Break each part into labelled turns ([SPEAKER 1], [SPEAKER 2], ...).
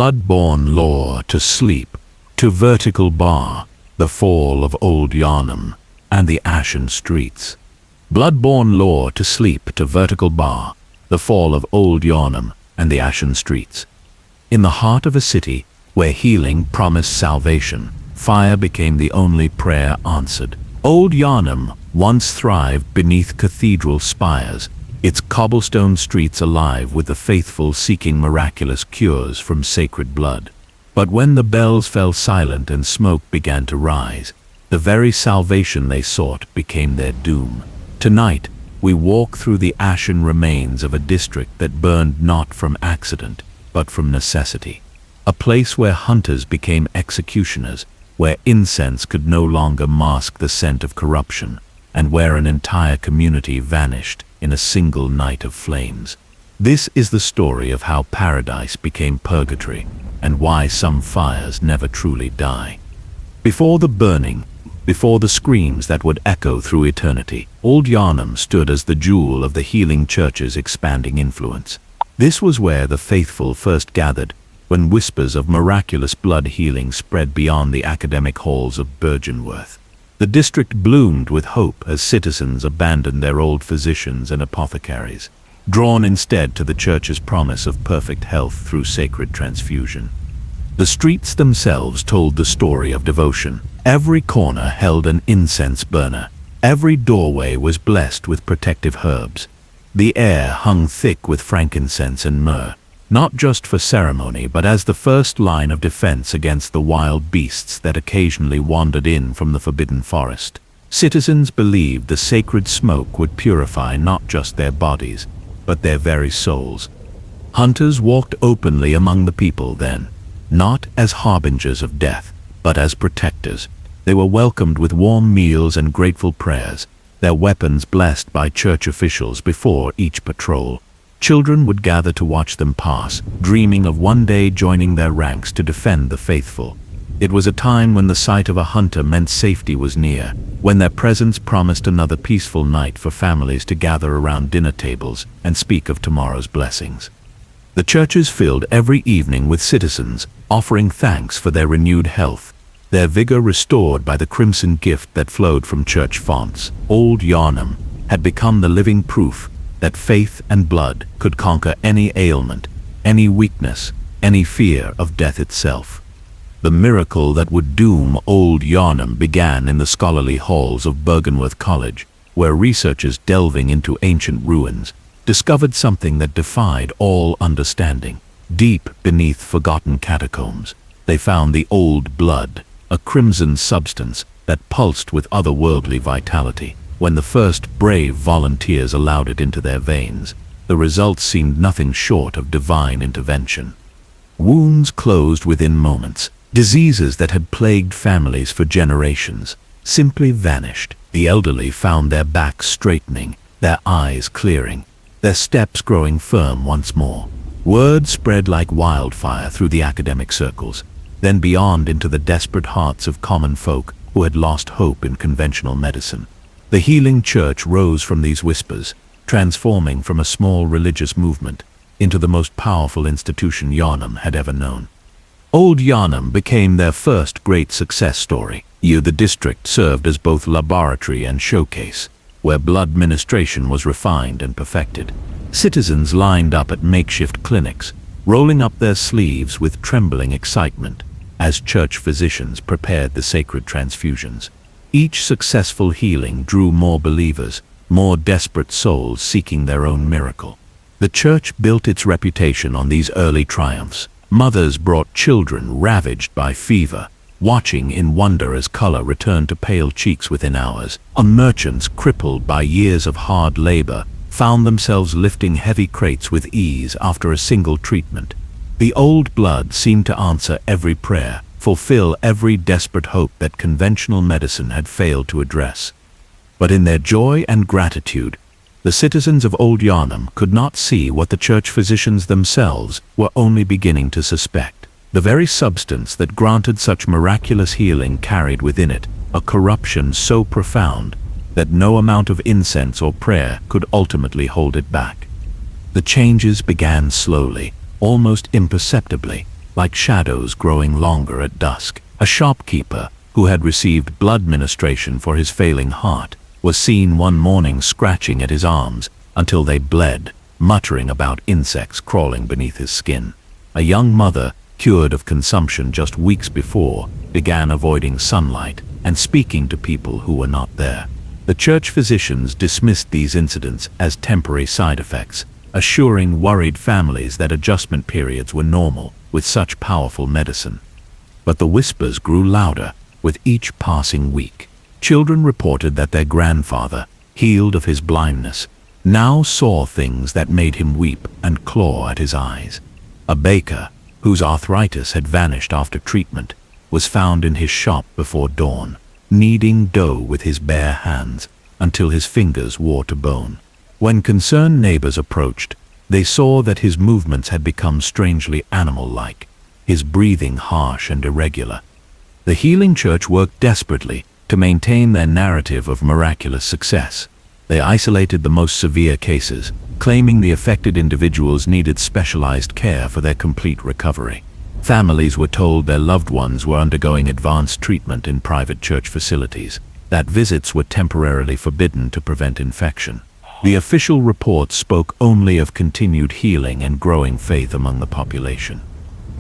[SPEAKER 1] Bloodborne lore to sleep, to vertical bar, the fall of Old Yharnam, and the Ashen streets. Bloodborne lore to sleep, to vertical bar, the fall of Old Yharnam, and the Ashen streets. In the heart of a city where healing promised salvation, fire became the only prayer answered. Old Yharnam once thrived beneath cathedral spires, its cobblestone streets alive with the faithful seeking miraculous cures from sacred blood. But when the bells fell silent and smoke began to rise, the very salvation they sought became their doom. Tonight, we walk through the ashen remains of a district that burned not from accident, but from necessity. A place where hunters became executioners, where incense could no longer mask the scent of corruption, and where an entire community vanished in a single night of flames. This is the story of how paradise became purgatory, and why some fires never truly die. Before the burning, before the screams that would echo through eternity, Old Yharnam stood as the jewel of the healing church's expanding influence. This was where the faithful first gathered, when whispers of miraculous blood healing spread beyond the academic halls of Byrgenworth. The district bloomed with hope as citizens abandoned their old physicians and apothecaries, drawn instead to the church's promise of perfect health through sacred transfusion. The streets themselves told the story of devotion. Every corner held an incense burner. Every doorway was blessed with protective herbs. The air hung thick with frankincense and myrrh, not just for ceremony but as the first line of defense against the wild beasts that occasionally wandered in from the forbidden forest. Citizens believed the sacred smoke would purify not just their bodies, but their very souls. Hunters walked openly among the people then, not as harbingers of death, but as protectors. They were welcomed with warm meals and grateful prayers, their weapons blessed by church officials before each patrol. Children would gather to watch them pass, dreaming of one day joining their ranks to defend the faithful. It was a time when the sight of a hunter meant safety was near, when their presence promised another peaceful night for families to gather around dinner tables and speak of tomorrow's blessings. The churches filled every evening with citizens, offering thanks for their renewed health, their vigor restored by the crimson gift that flowed from church fonts. Old Yharnam had become the living proof that faith and blood could conquer any ailment, any weakness, any fear of death itself. The miracle that would doom Old Yharnam began in the scholarly halls of Byrgenworth College, where researchers delving into ancient ruins discovered something that defied all understanding. Deep beneath forgotten catacombs, they found the old blood, a crimson substance that pulsed with otherworldly vitality. When the first brave volunteers allowed it into their veins, the results seemed nothing short of divine intervention. Wounds closed within moments. Diseases that had plagued families for generations simply vanished. The elderly found their backs straightening, their eyes clearing, their steps growing firm once more. Word spread like wildfire through the academic circles, then beyond into the desperate hearts of common folk who had lost hope in conventional medicine. The healing church rose from these whispers, transforming from a small religious movement into the most powerful institution Yharnam had ever known. Old Yharnam became their first great success story. The district served as both laboratory and showcase, where blood ministration was refined and perfected. Citizens lined up at makeshift clinics, rolling up their sleeves with trembling excitement as church physicians prepared the sacred transfusions. Each successful healing drew more believers, more desperate souls seeking their own miracle. The church built its reputation on these early triumphs. Mothers brought children ravaged by fever, watching in wonder as color returned to pale cheeks within hours. Merchants crippled by years of hard labor found themselves lifting heavy crates with ease after a single treatment. The old blood seemed to answer every prayer, fulfill every desperate hope that conventional medicine had failed to address. But in their joy and gratitude, the citizens of Old Yharnam could not see what the church physicians themselves were only beginning to suspect. The very substance that granted such miraculous healing carried within it a corruption so profound that no amount of incense or prayer could ultimately hold it back. The changes began slowly, almost imperceptibly. like shadows growing longer at dusk. A shopkeeper, who had received blood ministration for his failing heart, was seen one morning scratching at his arms until they bled, muttering about insects crawling beneath his skin. A young mother, cured of consumption just weeks before, began avoiding sunlight and speaking to people who were not there. The church physicians dismissed these incidents as temporary side effects, assuring worried families that adjustment periods were normal with such powerful medicine. But the whispers grew louder with each passing week. Children reported that their grandfather, healed of his blindness, now saw things that made him weep and claw at his eyes. A baker, whose arthritis had vanished after treatment, was found in his shop before dawn, kneading dough with his bare hands until his fingers wore to bone. When concerned neighbors approached, they saw that his movements had become strangely animal-like, his breathing harsh and irregular. The healing church worked desperately to maintain their narrative of miraculous success. They isolated the most severe cases, claiming the affected individuals needed specialized care for their complete recovery. Families were told their loved ones were undergoing advanced treatment in private church facilities, that visits were temporarily forbidden to prevent infection. The official report spoke only of continued healing and growing faith among the population.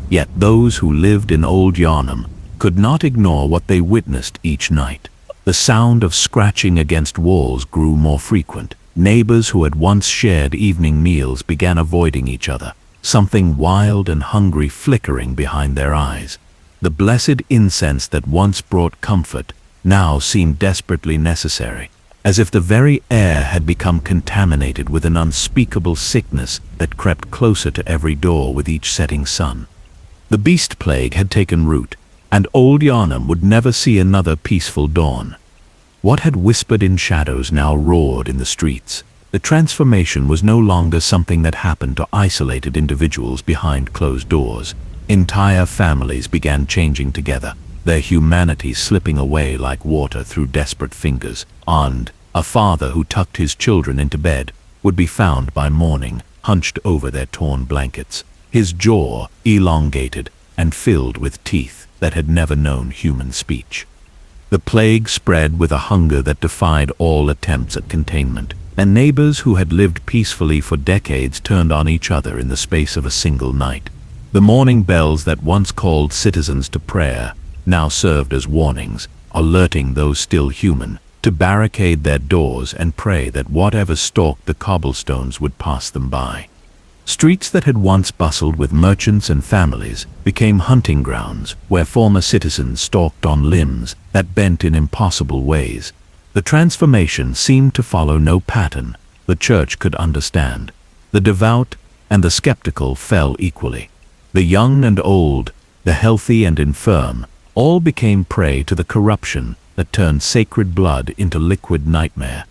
[SPEAKER 1] Yet those who lived in Old Yharnam could not ignore what they witnessed each night. The sound of scratching against walls grew more frequent. Neighbors who had once shared evening meals began avoiding each other, something wild and hungry flickering behind their eyes. The blessed incense that once brought comfort now seemed desperately necessary, as if the very air had become contaminated with an unspeakable sickness that crept closer to every door with each setting sun. The beast plague had taken root, and Old Yharnam would never see another peaceful dawn. What had whispered in shadows now roared in the streets. The transformation was no longer something that happened to isolated individuals behind closed doors. Entire families began changing together, their humanity slipping away like water through desperate fingers. And a father who tucked his children into bed would be found by morning, hunched over their torn blankets, his jaw elongated and filled with teeth that had never known human speech. The plague spread with a hunger that defied all attempts at containment, and neighbors who had lived peacefully for decades turned on each other in the space of a single night. The morning bells that once called citizens to prayer now served as warnings, alerting those still human to barricade their doors and pray that whatever stalked the cobblestones would pass them by. Streets that had once bustled with merchants and families became hunting grounds where former citizens stalked on limbs that bent in impossible ways. The transformation seemed to follow no pattern the church could understand. The devout and the skeptical fell equally. The young and old, the healthy and infirm, all became prey to the corruption that turned sacred blood into liquid nightmare.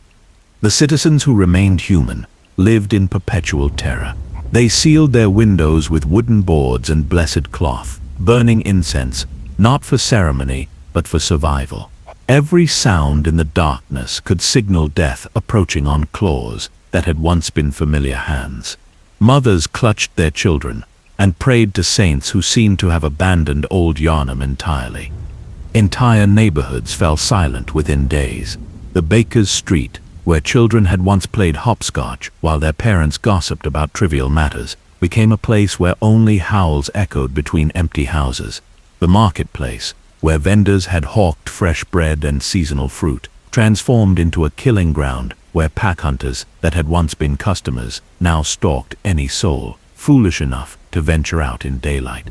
[SPEAKER 1] The citizens who remained human lived in perpetual terror. They sealed their windows with wooden boards and blessed cloth, burning incense, not for ceremony, but for survival. Every sound in the darkness could signal death approaching on claws that had once been familiar hands. Mothers clutched their children and prayed to saints who seemed to have abandoned Old Yharnam entirely. Entire neighborhoods fell silent within days. The baker's street, where children had once played hopscotch while their parents gossiped about trivial matters, became a place where only howls echoed between empty houses. The marketplace, where vendors had hawked fresh bread and seasonal fruit, transformed into a killing ground where pack hunters that had once been customers now stalked any soul foolish enough to venture out in daylight.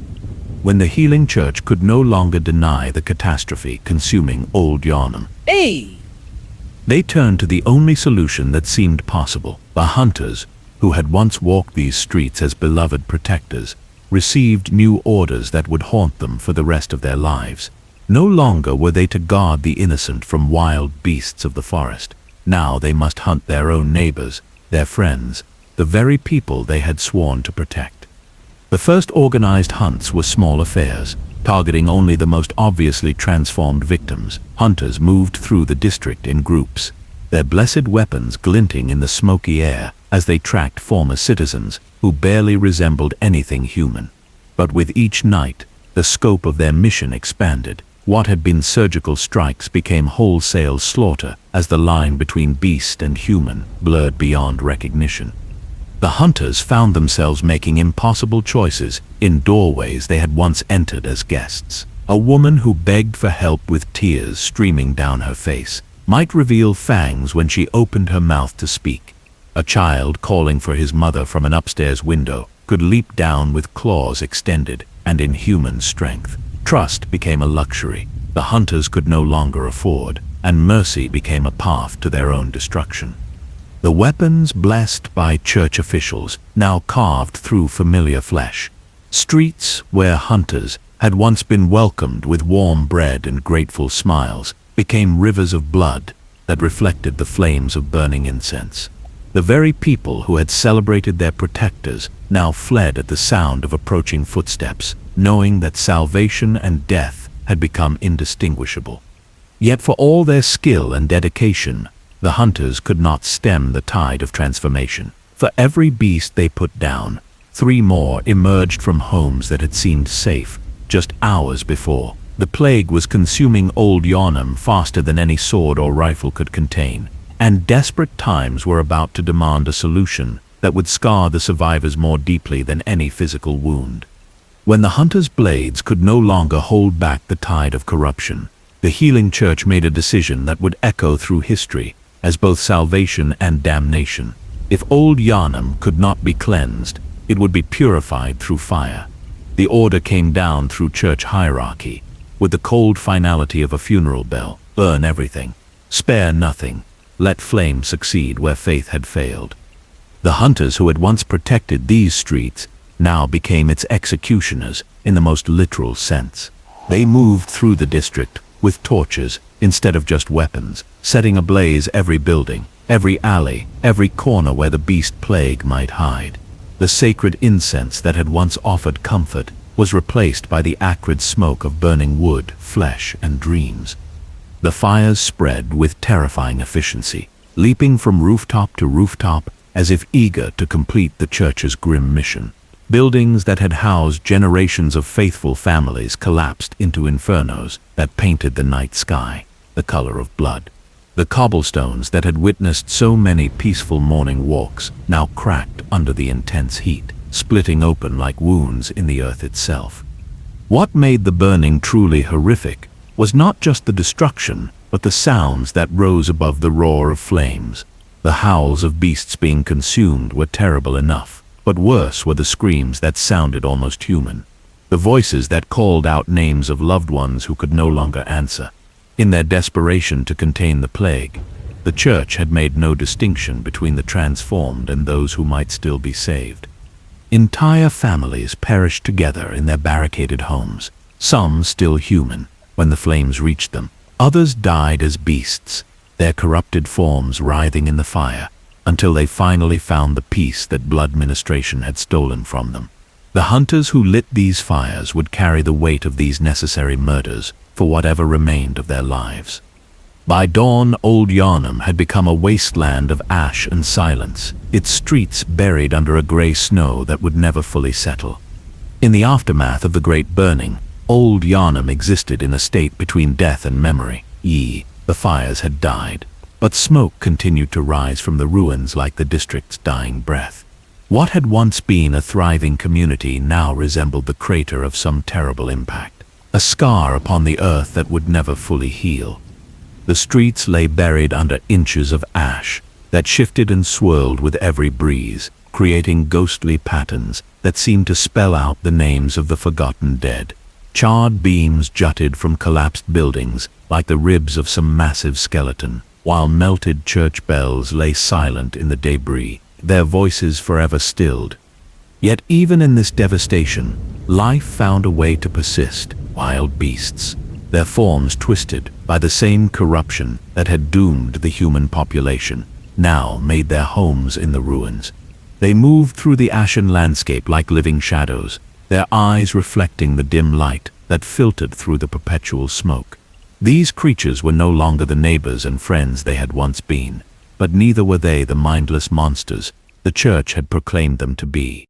[SPEAKER 1] When the healing church could no longer deny the catastrophe consuming Old Yharnam, they turned to the only solution that seemed possible. The hunters, who had once walked these streets as beloved protectors, received new orders that would haunt them for the rest of their lives. No longer were they to guard the innocent from wild beasts of the forest. Now they must hunt their own neighbors, their friends, the very people they had sworn to protect. The first organized hunts were small affairs, targeting only the most obviously transformed victims. Hunters moved through the district in groups, their blessed weapons glinting in the smoky air as they tracked former citizens who barely resembled anything human. But with each night, the scope of their mission expanded. What had been surgical strikes became wholesale slaughter as the line between beast and human blurred beyond recognition. The hunters found themselves making impossible choices in doorways they had once entered as guests. A woman who begged for help with tears streaming down her face might reveal fangs when she opened her mouth to speak. A child calling for his mother from an upstairs window could leap down with claws extended and inhuman strength. Trust became a luxury the hunters could no longer afford, and mercy became a path to their own destruction. The weapons blessed by church officials now carved through familiar flesh. Streets where hunters had once been welcomed with warm bread and grateful smiles became rivers of blood that reflected the flames of burning incense. The very people who had celebrated their protectors now fled at the sound of approaching footsteps, knowing that salvation and death had become indistinguishable. Yet for all their skill and dedication, the hunters could not stem the tide of transformation. For every beast they put down, 3 more emerged from homes that had seemed safe just hours before. The plague was consuming Old Yharnam faster than any sword or rifle could contain, and desperate times were about to demand a solution that would scar the survivors more deeply than any physical wound. When the hunters' blades could no longer hold back the tide of corruption, the healing church made a decision that would echo through history as both salvation and damnation. If Old Yharnam could not be cleansed, it would be purified through fire. The order came down through church hierarchy, with the cold finality of a funeral bell: burn everything, spare nothing, let flame succeed where faith had failed. The hunters who had once protected these streets now became its executioners in the most literal sense. They moved through the district with torches instead of just weapons, setting ablaze every building, every alley, every corner where the beast plague might hide. The sacred incense that had once offered comfort was replaced by the acrid smoke of burning wood, flesh, and dreams. The fires spread with terrifying efficiency, leaping from rooftop to rooftop as if eager to complete the church's grim mission. Buildings that had housed generations of faithful families collapsed into infernos that painted the night sky the color of blood. The cobblestones that had witnessed so many peaceful morning walks now cracked under the intense heat, splitting open like wounds in the earth itself. What made the burning truly horrific was not just the destruction, but the sounds that rose above the roar of flames. The howls of beasts being consumed were terrible enough, but worse were the screams that sounded almost human. The voices that called out names of loved ones who could no longer answer. In their desperation to contain the plague, the church had made no distinction between the transformed and those who might still be saved. Entire families perished together in their barricaded homes, some still human when the flames reached them. Others died as beasts, their corrupted forms writhing in the fire, until they finally found the peace that blood ministration had stolen from them. The hunters who lit these fires would carry the weight of these necessary murders for whatever remained of their lives. By dawn, Old Yharnam had become a wasteland of ash and silence, its streets buried under a gray snow that would never fully settle. In the aftermath of the Great Burning, Old Yharnam existed in a state between death and memory. The fires had died, but smoke continued to rise from the ruins like the district's dying breath. What had once been a thriving community now resembled the crater of some terrible impact, a scar upon the earth that would never fully heal. The streets lay buried under inches of ash that shifted and swirled with every breeze, creating ghostly patterns that seemed to spell out the names of the forgotten dead. Charred beams jutted from collapsed buildings like the ribs of some massive skeleton, while melted church bells lay silent in the debris, their voices forever stilled. Yet even in this devastation, life found a way to persist. Wild beasts, their forms twisted by the same corruption that had doomed the human population, now made their homes in the ruins. They moved through the ashen landscape like living shadows, their eyes reflecting the dim light that filtered through the perpetual smoke. These creatures were no longer the neighbors and friends they had once been, but neither were they the mindless monsters the church had proclaimed them to be.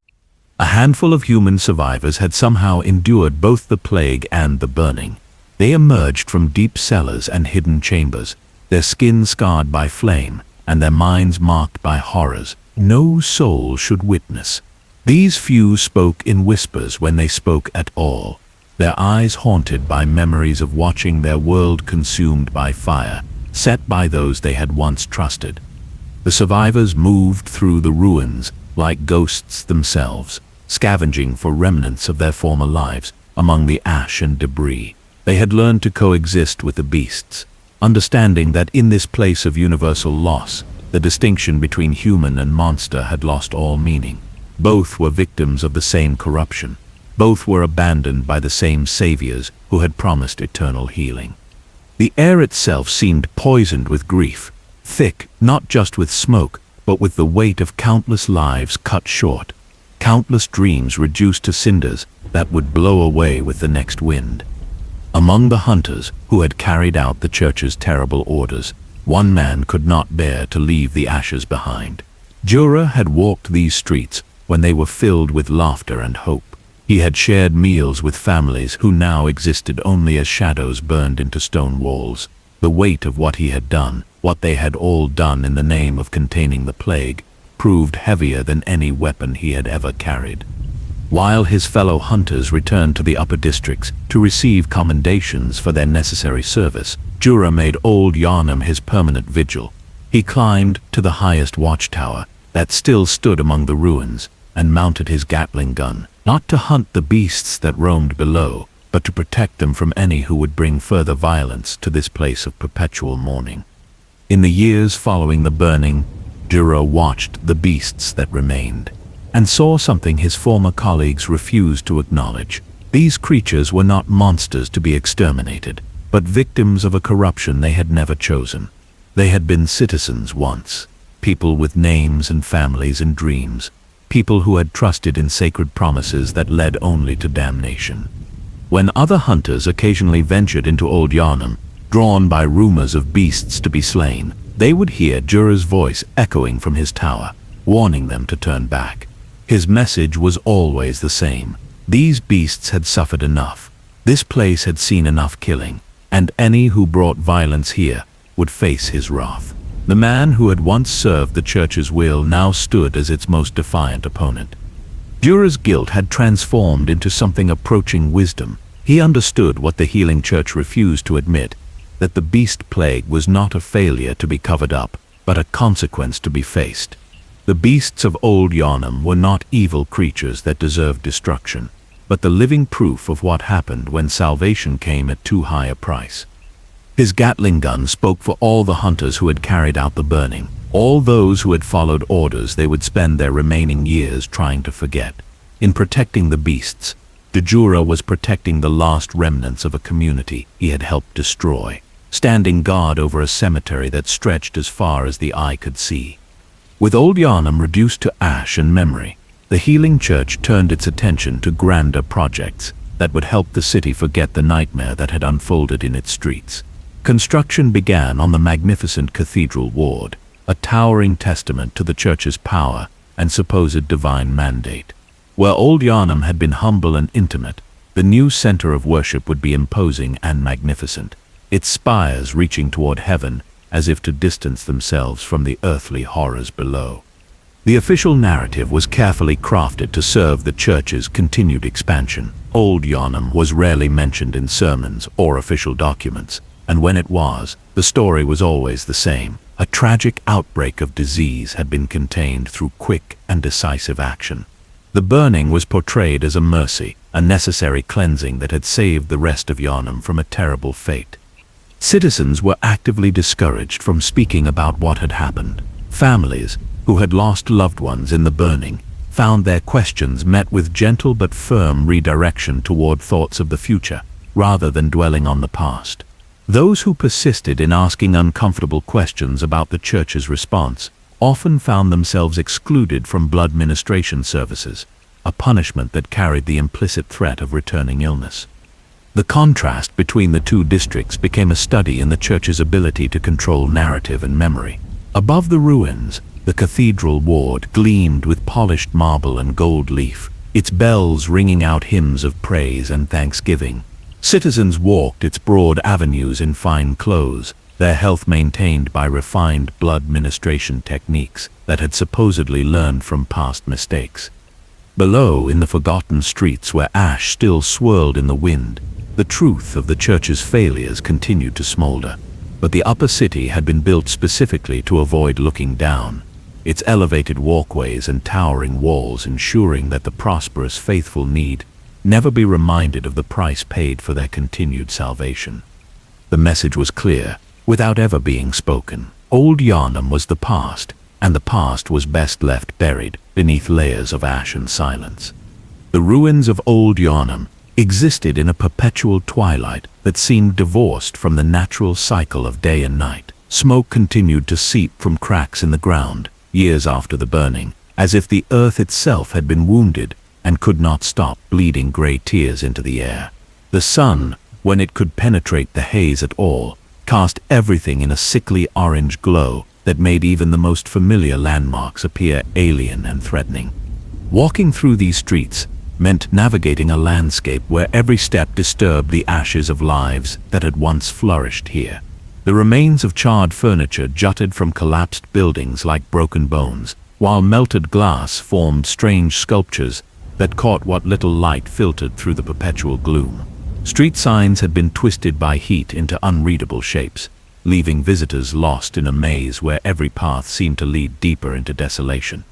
[SPEAKER 1] A handful of human survivors had somehow endured both the plague and the burning. They emerged from deep cellars and hidden chambers, their skin scarred by flame and their minds marked by horrors no soul should witness. These few spoke in whispers when they spoke at all, their eyes haunted by memories of watching their world consumed by fire, set by those they had once trusted. The survivors moved through the ruins like ghosts themselves, scavenging for remnants of their former lives among the ash and debris. They had learned to coexist with the beasts, understanding that in this place of universal loss, the distinction between human and monster had lost all meaning. Both were victims of the same corruption. Both were abandoned by the same saviors who had promised eternal healing. The air itself seemed poisoned with grief, thick not just with smoke, but with the weight of countless lives cut short, countless dreams reduced to cinders that would blow away with the next wind. Among the hunters who had carried out the church's terrible orders, one man could not bear to leave the ashes behind. Djura had walked these streets when they were filled with laughter and hope. He had shared meals with families who now existed only as shadows burned into stone walls. The weight of what he had done, what they had all done in the name of containing the plague, proved heavier than any weapon he had ever carried. While his fellow hunters returned to the upper districts to receive commendations for their necessary service, Djura made Old Yharnam his permanent vigil. He climbed to the highest watchtower that still stood among the ruins and mounted his Gatling gun, not to hunt the beasts that roamed below, but to protect them from any who would bring further violence to this place of perpetual mourning. In the years following the burning, Djura watched the beasts that remained, and saw something his former colleagues refused to acknowledge. These creatures were not monsters to be exterminated, but victims of a corruption they had never chosen. They had been citizens once, people with names and families and dreams, people who had trusted in sacred promises that led only to damnation. When other hunters occasionally ventured into Old Yharnam, drawn by rumors of beasts to be slain, they would hear Djura's voice echoing from his tower, warning them to turn back. His message was always the same. These beasts had suffered enough. This place had seen enough killing, and any who brought violence here would face his wrath. The man who had once served the church's will now stood as its most defiant opponent. Djura's guilt had transformed into something approaching wisdom. He understood what the healing church refused to admit, that the beast plague was not a failure to be covered up, but a consequence to be faced. The beasts of Old Yharnam were not evil creatures that deserved destruction, but the living proof of what happened when salvation came at too high a price. His Gatling gun spoke for all the hunters who had carried out the burning, all those who had followed orders they would spend their remaining years trying to forget. In protecting the beasts, Djura was protecting the last remnants of a community he had helped destroy, standing guard over a cemetery that stretched as far as the eye could see. With Old Yharnam reduced to ash and memory, the healing church turned its attention to grander projects that would help the city forget the nightmare that had unfolded in its streets. Construction began on the magnificent cathedral ward, a towering testament to the church's power and supposed divine mandate. Where Old Yharnam had been humble and intimate, the new center of worship would be imposing and magnificent, its spires reaching toward heaven as if to distance themselves from the earthly horrors below. The official narrative was carefully crafted to serve the church's continued expansion. Old Yharnam was rarely mentioned in sermons or official documents, and when it was, the story was always the same. A tragic outbreak of disease had been contained through quick and decisive action. The burning was portrayed as a mercy, a necessary cleansing that had saved the rest of Yharnam from a terrible fate. Citizens were actively discouraged from speaking about what had happened. Families, who had lost loved ones in the burning, found their questions met with gentle but firm redirection toward thoughts of the future, rather than dwelling on the past. Those who persisted in asking uncomfortable questions about the church's response often found themselves excluded from blood ministration services, a punishment that carried the implicit threat of returning illness. The contrast between the two districts became a study in the church's ability to control narrative and memory. Above the ruins, the cathedral ward gleamed with polished marble and gold leaf, its bells ringing out hymns of praise and thanksgiving. Citizens walked its broad avenues in fine clothes, their health maintained by refined blood ministration techniques that had supposedly learned from past mistakes. Below, in the forgotten streets where ash still swirled in the wind, the truth of the church's failures continued to smolder. But the upper city had been built specifically to avoid looking down, its elevated walkways and towering walls ensuring that the prosperous faithful need never be reminded of the price paid for their continued salvation. The message was clear, without ever being spoken. Old Yharnam was the past, and the past was best left buried beneath layers of ash and silence. The ruins of Old Yharnam existed in a perpetual twilight that seemed divorced from the natural cycle of day and night. Smoke continued to seep from cracks in the ground, years after the burning, as if the earth itself had been wounded and could not stop bleeding gray tears into the air. The sun, when it could penetrate the haze at all, cast everything in a sickly orange glow that made even the most familiar landmarks appear alien and threatening. Walking through these streets meant navigating a landscape where every step disturbed the ashes of lives that had once flourished here. The remains of charred furniture jutted from collapsed buildings like broken bones, while melted glass formed strange sculptures that caught what little light filtered through the perpetual gloom. Street signs had been twisted by heat into unreadable shapes, leaving visitors lost in a maze where every path seemed to lead deeper into desolation.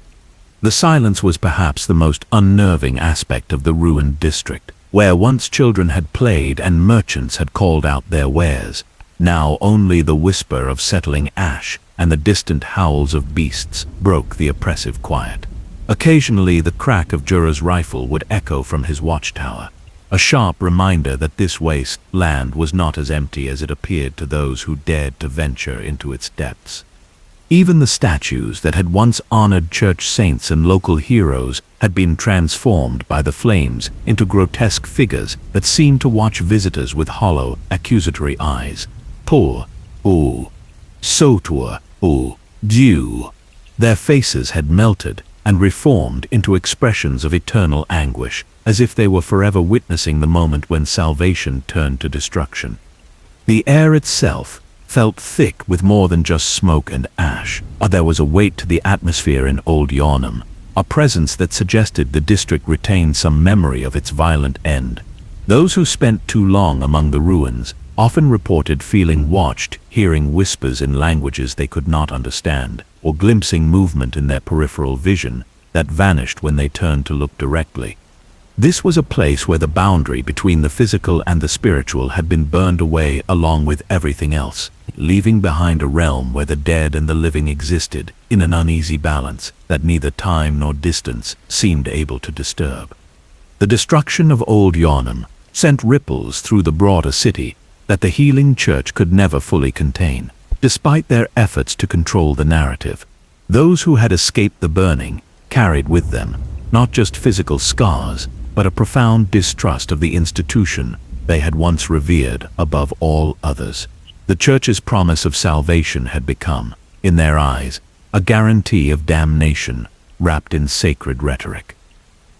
[SPEAKER 1] The silence was perhaps the most unnerving aspect of the ruined district, where once children had played and merchants had called out their wares. Now only the whisper of settling ash and the distant howls of beasts broke the oppressive quiet. Occasionally the crack of Djura's rifle would echo from his watchtower, a sharp reminder that this waste land was not as empty as it appeared to those who dared to venture into its depths. Even the statues that had once honored church saints and local heroes had been transformed by the flames into grotesque figures that seemed to watch visitors with hollow, accusatory eyes. Poor, ooh, sotur, ooh, Dju. Their faces had melted and reformed into expressions of eternal anguish, as if they were forever witnessing the moment when salvation turned to destruction. The air itself felt thick with more than just smoke and ash. There was a weight to the atmosphere in Old Yharnam, a presence that suggested the district retained some memory of its violent end. Those who spent too long among the ruins often reported feeling watched, hearing whispers in languages they could not understand, or glimpsing movement in their peripheral vision that vanished when they turned to look directly. This was a place where the boundary between the physical and the spiritual had been burned away along with everything else, leaving behind a realm where the dead and the living existed in an uneasy balance that neither time nor distance seemed able to disturb. The destruction of Old Yharnam sent ripples through the broader city that the healing church could never fully contain. Despite their efforts to control the narrative, those who had escaped the burning carried with them not just physical scars, but a profound distrust of the institution they had once revered above all others. The church's promise of salvation had become, in their eyes, a guarantee of damnation wrapped in sacred rhetoric.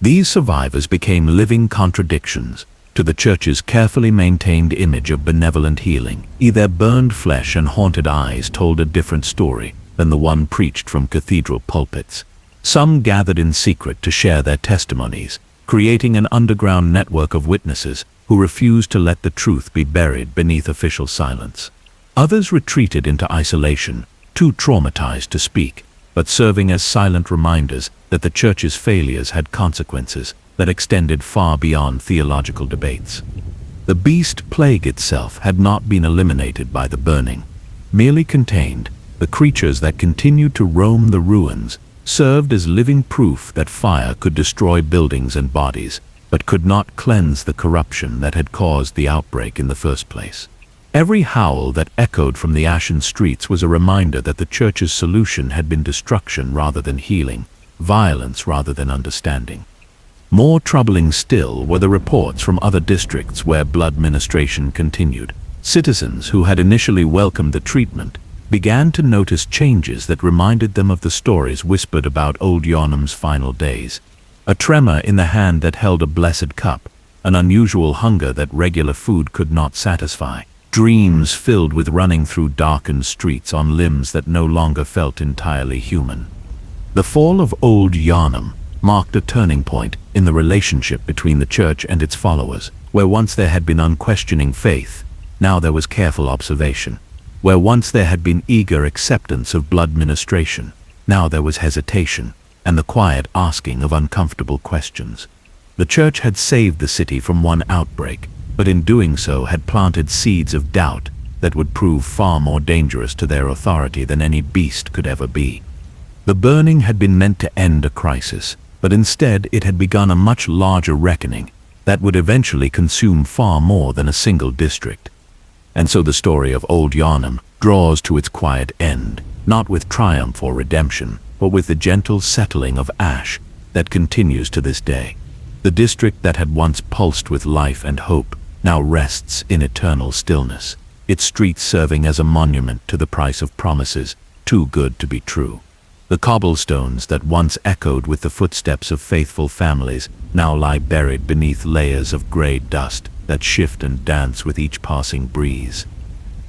[SPEAKER 1] These survivors became living contradictions to the church's carefully maintained image of benevolent healing. Their burned flesh and haunted eyes told a different story than the one preached from cathedral pulpits. Some gathered in secret to share their testimonies, creating an underground network of witnesses who refused to let the truth be buried beneath official silence. Others retreated into isolation, too traumatized to speak, but serving as silent reminders that the church's failures had consequences that extended far beyond theological debates. The beast plague itself had not been eliminated by the burning, merely contained. The creatures that continued to roam the ruins served as living proof that fire could destroy buildings and bodies, but could not cleanse the corruption that had caused the outbreak in the first place. Every howl that echoed from the ashen streets was a reminder that the church's solution had been destruction rather than healing, violence rather than understanding. More troubling still were the reports from other districts where blood ministration continued. Citizens who had initially welcomed the treatment began to notice changes that reminded them of the stories whispered about Old Yharnam's final days. a tremor in the hand that held a blessed cup, an unusual hunger that regular food could not satisfy, dreams filled with running through darkened streets on limbs that no longer felt entirely human. The fall of Old Yharnam marked a turning point in the relationship between the church and its followers. Where once there had been unquestioning faith, now there was careful observation. Where once there had been eager acceptance of blood ministration, now there was hesitation and the quiet asking of uncomfortable questions. The church had saved the city from one outbreak, but in doing so had planted seeds of doubt that would prove far more dangerous to their authority than any beast could ever be. The burning had been meant to end a crisis, but instead it had begun a much larger reckoning that would eventually consume far more than a single district. And so the story of Old Yharnam draws to its quiet end, not with triumph or redemption, but with the gentle settling of ash that continues to this day. The district that had once pulsed with life and hope now rests in eternal stillness, its streets serving as a monument to the price of promises too good to be true. The cobblestones that once echoed with the footsteps of faithful families now lie buried beneath layers of gray dust that shift and dance with each passing breeze.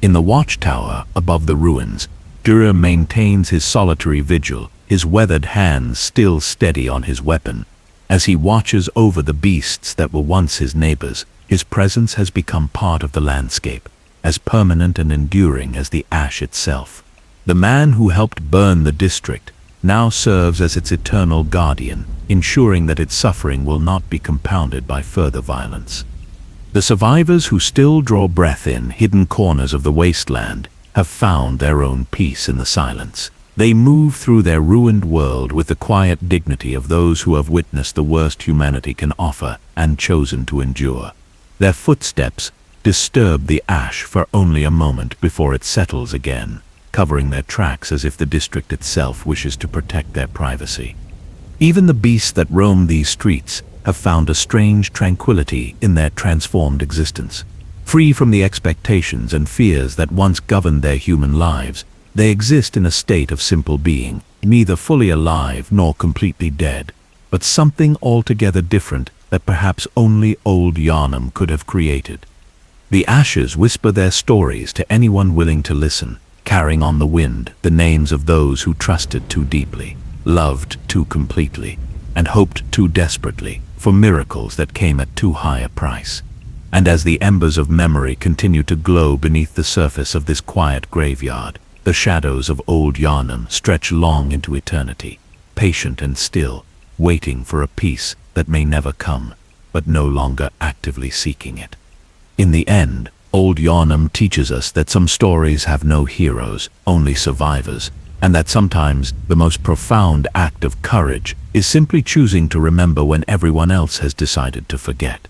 [SPEAKER 1] In the watchtower above the ruins, Djura maintains his solitary vigil, his weathered hands still steady on his weapon. As he watches over the beasts that were once his neighbors, his presence has become part of the landscape, as permanent and enduring as the ash itself. The man who helped burn the district now serves as its eternal guardian, ensuring that its suffering will not be compounded by further violence. The survivors who still draw breath in hidden corners of the wasteland have found their own peace in the silence. They move through their ruined world with the quiet dignity of those who have witnessed the worst humanity can offer and chosen to endure. Their footsteps disturb the ash for only a moment before it settles again, covering their tracks as if the district itself wishes to protect their privacy. Even the beasts that roam these streets have found a strange tranquility in their transformed existence. Free from the expectations and fears that once governed their human lives, they exist in a state of simple being, neither fully alive nor completely dead, but something altogether different that perhaps only Old Yharnam could have created. The ashes whisper their stories to anyone willing to listen, carrying on the wind the names of those who trusted too deeply, loved too completely, and hoped too desperately for miracles that came at too high a price. And as the embers of memory continue to glow beneath the surface of this quiet graveyard, the shadows of Old Yharnam stretch long into eternity, patient and still, waiting for a peace that may never come, but no longer actively seeking it. In the end, Old Yharnam teaches us that some stories have no heroes, only survivors, and that sometimes the most profound act of courage is simply choosing to remember when everyone else has decided to forget.